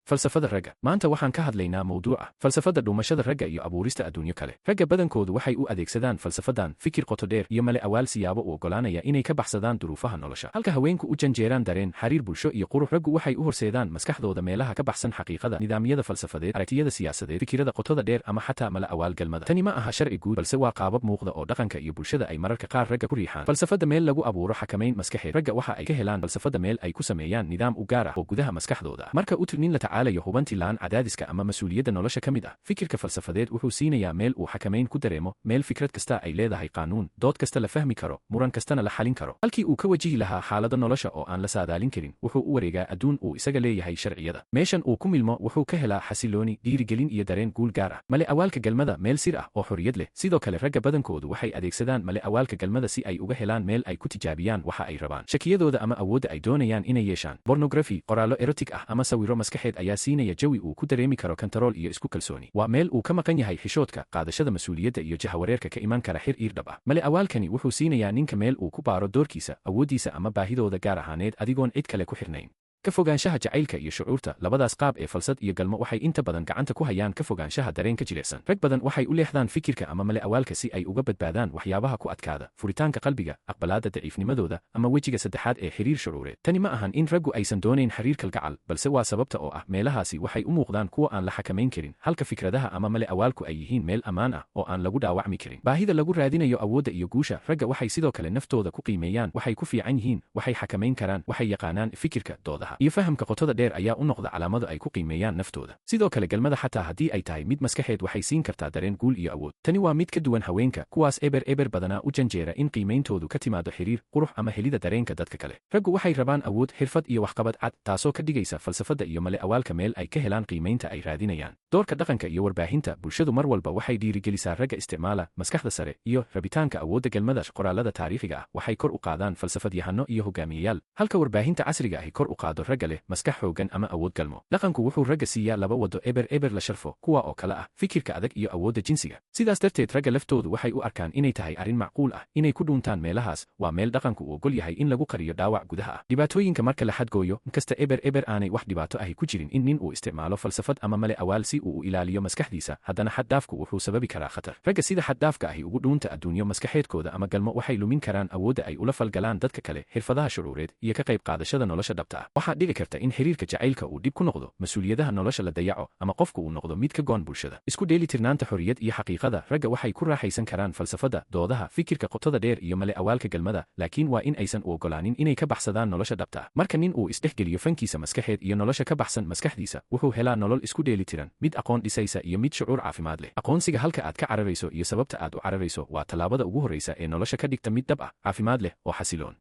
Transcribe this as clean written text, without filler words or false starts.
Falsafada ragga. Maanta waxaan ka hadlaynaa mowduuca falsafada dhumashada ragga iyo abuurista adduunyo kale. Ragga badankoodu waxay u adeegsadaan falsafadan fikir qoto dheer iyo male awaal siyaabo u oggolaanaya inay ka baxsadaan duruufaha nolosha. Halka haweenku u janjeeraan dareen, xiriir bulsho iyo qurux, raggu waxay u horseedaan maskaxdooda meelaha ka baxsan xaqiiqada, nidaamyada falsafadeed, aragtiyada siyaasadeed, fikirada qotada dheer ama xataa male awaal galmada. Tani ma aha sharci guud, balse waa qaabab muuqda oo dhaqanka iyo bulshada ay mararka qaar ragga ku riixaan. Falsafada meel lagu abuuro xakamayn maskaxeed. Ragga waxa ay ka helaan falsafada meel ay ku sameeyaan nidaam u gaar ah oo gudaha maskaxdooda. Marka uu nin la tacaalayo hubanti cadaadiska ama mas'uuliyadda nolosha ka mid ah, fikirka falsafadeed wuxuu siinayaa meel uu xakamayn ku dareemo, meel fikrad kasta ay leedahay qaanuun, dood kasta la fahmi karo, muran kastana la xalin karo. Halkii uu ka wajihi lahaa xaalado nolosha oo aan la saadaalin karin, wuxuu u wareegaa adduun uu isaga leeyahay sharciyada. Meeshan uu ku milmo wuxuu ka helaa xasilooni, dhiirigelin iyo dareen guul gaar ah. Male awaalka galmada meel sir ah oo xorriyad leh. Sidoo kale ragga badankoodu waxay adeegsadaan male awaalka galmada si ay uga helaan meel ay ku tijaabiyaan waxa ay rabaan. Shakiyadooda ama awoodda ay doonayaan inay yeeshaan. Pornography, qoraallo erotic ah ama sawirro maskaxeed ayaa siinaya jawi uu ku dareemi karo kantarool iyo isku kalsooni. Waa meel uu ka maqan yahay xishoodka, qaadashada mas'uuliyadda iyo jahawareerka ka iman kara xiriir dhab ah. Male awaalkani wuxuu siinayaa ninka meel uu ku baaro doorkiisa, awooddiisa ama baahidooda gaar ahaaneed adigoon cid kale ku xirnayn. Ka fogaanshaha jacaylka iyo shucuurta. Labadaas qaab ee falsad iyo galmo waxay inta badan gacanta ku hayaan ka fogaanshaha dareenka jilicsan. Rag badan waxay u leexdaan fikirka ama male awaalka si ay uga badbaadaan waxyaabaha ku adkaada, furitaanka qalbiga, aqbalaadda daciifnimadooda ama wejiga saddexaad ee xiriir shucuureed. Tani ma ahan in raggu aysan doonayn xiriir kalgacal, balse waa sababta oo ah meelahaasi waxay u muuqdaan kuwa aan la xakamayn karin, halka fikradaha ama male awaalku ay yihiin meel ammaan ah oo aan lagu dhaawacmi karin. Baahida lagu raadinayo awoodda iyo guusha. Ragga waxay sidoo kale naftooda ku qiimeeyaan, waxay ku fiican yihiin, waxay xakamayn karaan, waxay yaqaanaan fikirka, doodaha iyo fahamka qotada dheer ayaa u noqda calaamado ay ku qiimeeyaan naftooda. Sidoo kale galmada xataa haddii ay tahay mid maskaxeed waxay siin kartaa dareen guul iyo awood. Tani waa mid ka duwan haweenka, kuwaas eber badanaa u janjeera in qiimeyntoodu ka timaado xiriir, qurux ama helida dareenka dadka kale. Raggu waxay rabaan awood, xirfad iyo waxqabad cad, taasoo ka dhigaysa falsafada iyo male awaalka meel ay ka helaan qiimeynta ay raadinayaan. Doorka dhaqanka iyo warbaahinta. Bulshadu mar walba waxay dhiirigelisaa ragga isticmaala maskaxda sare iyo rabitaanka awoodda galmada. Qoraallada taariikhiga ah waxay kor u qaadaan falsafadyahano iyo hogaamiyeyaal, halka warbaahinta casriga ahi kor u qaado ragga leh maskax xooggan ama awood galmo. Dhaqanku wuxuu ragga siiyaa laba wado eber la sharfo, kuwa oo kale ah fikirka adag iyo awoodda jinsiga. Sidaas darteed ragga laftoodu waxay u arkaan inay tahay arrin macquul ah inay ku dhuuntaan meelahaas. Waa meel dhaqanku uu ogol yahay in lagu qariyo dhaawac gudaha ah. Dhibaatooyinka marka la xadgooyo, inkasta eber aanay wax dhibaato ahi ku jirin in nin uu isticmaalo falsafad ama male awaal si uu u ilaaliyo maskaxdiisa, haddana xad-dhaafku wuxuu sababi karaa khatar. Ragga sida xad-dhaafka ahi ugu dhuunta adduunyo maskaxeedkooda ama galmo waxay lumin karaan awoodda ay ula falgalaan dadka kale, xirfadaha shucuureed iyo ka qayb qaadashada nolosha dhabta ah. Waxaa dhici karta in xiriirka jacaylka uu dhib ku noqdo, mas'uuliyadaha nolosha la dayaco, ama qofku uu noqdo mid ka go'an bulshada. Isku dheelitirnaanta xorriyad iyo xaqiiqada. Ragga waxay ku raaxaysan karaan falsafada, doodaha, fikirka qotada dheer iyo male awaalka galmada, laakiin waa in aysan u oggolaanin inay ka baxsadaan nolosha dhabta ah. Marka nin uu isdhexgeliyo fankiisa maskaxeed iyo nolosha ka baxsan maskaxdiisa, wuxuu helaa nolol isku dheelitiran, mid aqoon dhisaysa iyo mid shucuur caafimaad leh. Aqoonsiga halka aad ka cararayso iyo sababta aad u cararayso waa tallaabada ugu horreysa ee nolosha ka dhigta mid dhab ah, caafimaad leh oo xasiloon.